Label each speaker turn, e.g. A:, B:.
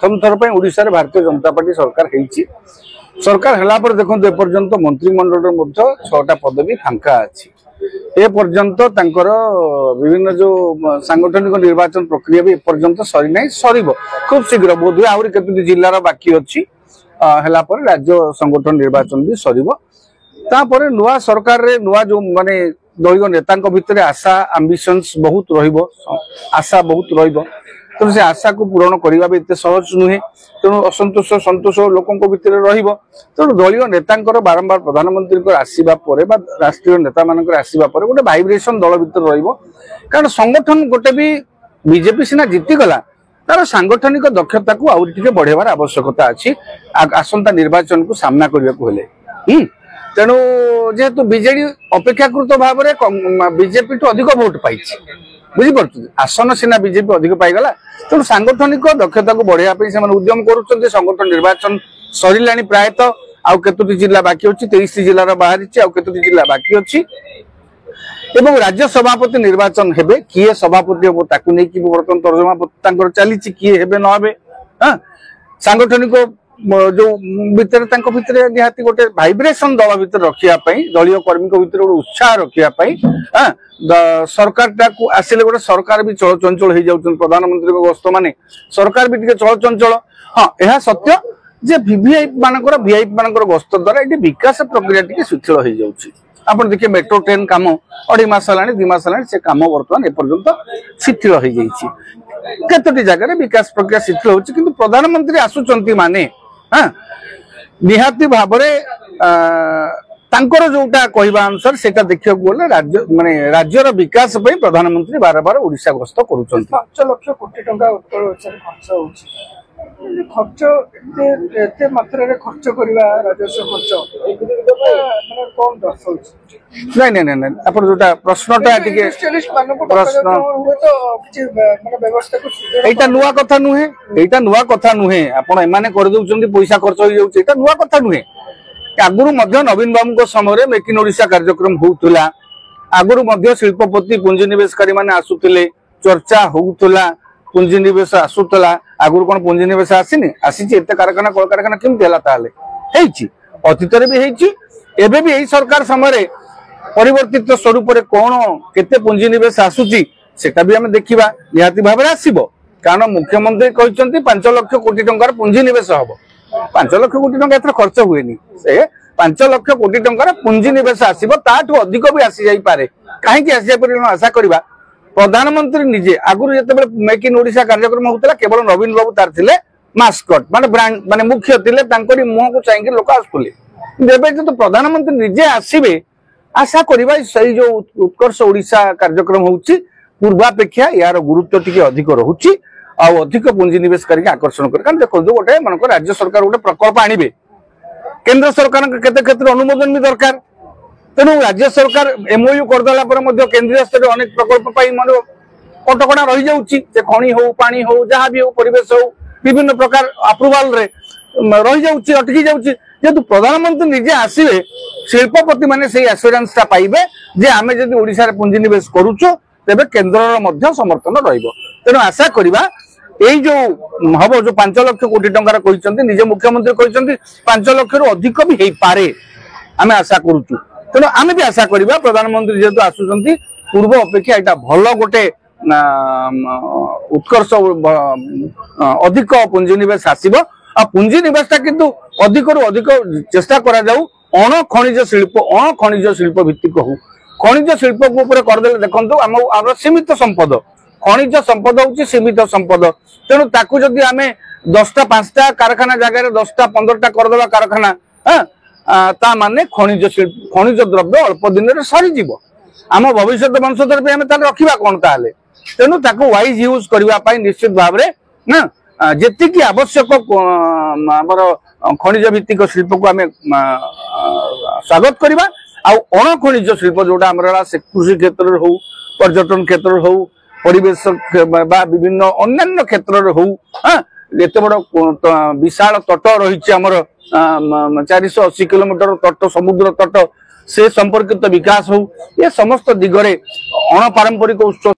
A: प्रथम थर पर ओडिशा रे भारतीय जनता पार्टी सरकार है देखो एपर्यंत मंत्रिमंडल मध्य 6टा पदवी फांका अच्छी एपर्यंत विभिन्न जो सांगठनिक निर्वाचन प्रक्रिया भी एपर्यंत सरी ना सर खूब शीघ्र बोध हुए केतोटी जिलार बाकी अच्छी राज्य संगठन निर्वाचन भी सर नुआ सरकार रे नुआ जो माने दलीय नेता भितर आशा आंबिशंस बहुत आशा बहुत तेणु से आशा को पूरण करने भी इतने सहज नुहे तेणु असंतोष संतोष लोकों भितर तेणु दलीय नेता बारंबार प्रधानमंत्री आसवा राष्ट्रीय नेता मान आसवा गोटे भाइब्रेसन दल भर कारण संगठन गोटे भी बीजेपी सीना जीतीगला तार सांगठनिक दक्षता को आउे बढ़ेबार आवश्यकता अच्छी आसंता निर्वाचन को सामना करने को हेले तेणु जेहेतु बीजेडी अपेक्षाकृत भाव में बीजेपी तो अधिक भोट पाई बुझीपार आसन सीना बीजेपी अधिक पाईगला तेणु सांगठनिक दक्षता को बढ़ाई से उद्यम कर संगठन निर्वाचन सरला प्रायतः आउ केतोटी जिला बाकी अच्छी 23 जिलार बाहरी आउ केतोटी जिला बाकी अच्छी एवं राज्य सभापति निर्वाचन हेबे किए सभापति हम ताकू नहीं बर्तमान तर्जमा चली किए हेबे न हेबे सांगठनिक जो भितर निहाती गोटे भाइब्रेसन दल भितर रखापी दलीय कर्मी भितर गोटे उत्साह रखापी सरकार आसिले गोटे सरकार भी चलचंचल हो जाऊँ प्रधानमंत्री गस्त माने सरकार भी चलचंचल हाँ यह सत्य जे वीवीआईपी मानकर गस्त द्वारा ये विकास प्रक्रिया टी शिथिल हो जाऊँगी आप देखिए मेट्रो ट्रेन कम 2.5 मास है 2 मास है से कम बर्तमान एपर्यंत शिथिल हो जाती केतोटी जगह विकास प्रक्रिया शिथिल होती किंतु प्रधानमंत्री आसुचंती माने हाँ निहाती भाव तांकर जोटा कहवा अनुसार सेटा देखियो गले राज्य माने राज्यर विकास पे प्रधानमंत्री बार बार ओडिशा गस्त करूछन
B: 5 लाख कोटी टंका उत्तर ओडिशा खर्च होछि खर्च एते मात्रा रे खर्च करबा राजस्व खर्च माने कोन दर्शाउछि
A: नहीं नहीं नहीं अपन जोटा प्रश्नटा टिके प्रश्न
B: हुए तो किछि माने व्यवस्था को
A: एटा नुवा कथा नुहे आपण एमाने कर दउछन्ती पैसा खर्च हो जाउछि एटा नुवा कथा नुहे आगुरु मध्य नवीन बाबू समय मेक इन ओडिशा कार्यक्रम होउतला आगुरु मध्य शिल्पपति पुंजीनिवेशकारी माने आसुतिले चर्चा होउतला पुंजीनिवेश आसुतला आगुरु कोन पुंजीनिवेश आसीनी आसीछि एते कारखाना कल कारखाना केमति हला ताले हेछि अतीत रे भी हेछि एबे भी एही सरकार समय परिवर्तित स्वरूप रे कोन केते पुंजीनिवेश आसुछि सेटा भी हम देखिबा निहाती भाव रे आसीबो कारण मुख्यमंत्री कहिसंती 5 लाख कोटी टंकार पुंजीनिवेश हबो 5 लाख कोटी टंका एथरा खर्च हुएनी से 5 लाख कोटी टंकार पुंजीनिवेश आसीबो ताठू अधिक भी आसी जाई पारे काहे कि आसी पर आशा करबा प्रधानमंत्री निजे आगुरु जते मेक इन ओडिशा कार्यक्रम होतला केवल नवीन बाबू तार थिले मास्कट माने ब्रांड माने मुख्य थिले तांकरी मुह को चाहिए लोक आसुले देबे तो प्रधानमंत्री निजे आसीबे आशा करबा सही जो उत्कर्ष ओडिशा कार्यक्रम होउची पूर्वापेक्षा यार गुरुत्व टिके अधिक रहुची आ अधिक पुंजी निवेश करके आकर्षण कर कारण देखो गोटे मन राज्य सरकार गोटे प्रकल्प आनिबे केंद्र सरकार केते क्षेत्र अनुमोदन भी दरकार तेणु राज्य सरकार एमओयू करदेला पर केंद्रीय स्तर अनेक प्रकल्प मन कटकणा रही जाऊँगी खनि हो पानी हो जहाँ भी हो परिवेश हो विभिन्न प्रकार अप्रुवाल रही जाऊँगी अटकी जाऊँगी जेहेतु प्रधानमंत्री निजे आसवे शिल्पपति माने से एश्योरेंस टा पाइबे जे आमे जदि ओडिशा रे पुंजी निवेश करूचो तेबे केंद्रर मध्य समर्थन रहिबो तेणु आशा करिबा एई जो हबो जो 5 लाख कोटी टंकार कहिसंती निजे मुख्यमंत्री कहिसंती 5 लाख रु अधिक भी हेई पारे आमे आशा करूचु तेणु आमे भी आशा करिबा प्रधानमंत्री जेहेतु आसुचंती पूर्व अपेक्षा एटा भलो गोटे उत्कर्ष अधिक पुंजी निवेश आसीबो आ पुंजी निवेशटा किंतु अधिक रु अधिक चेष्टा करा जाऊ अण खनिज शिल्प भित्तिक हो खनिज शिल्प को ऊपर करदेले देखंतु आम सीमित संपद खनिज संपद होची सीमित संपद तेणु ताकू जदि आमे 10टा 5टा कारखाना जगह 10टा 15टा करदेबा कारखाना ता माने खनिज द्रव्य अल्प दिन रे सरी जीवो आम भविष्य वंशधर पे आमे ताले रखिबा कोन ताले तेणु ताकू वाइज यूज करबा पई निश्चित भाव रे ना जेतिकी आवश्यक हमर खनिज भित्तिक शिल्प को आमे स्वागत करबा आ अण खनिज शिल्प जोटा हमर कृषि क्षेत्र हो पर्यटन क्षेत्र हो परिवेश बा विभिन्न अन्य क्षेत्र हो एत बड़ विशाल तट रही आमर 480 किलोमीटर तट समुद्र तट से संपर्कित विकास हो ये समस्त दिगरे अण पारंपरिक उत्सव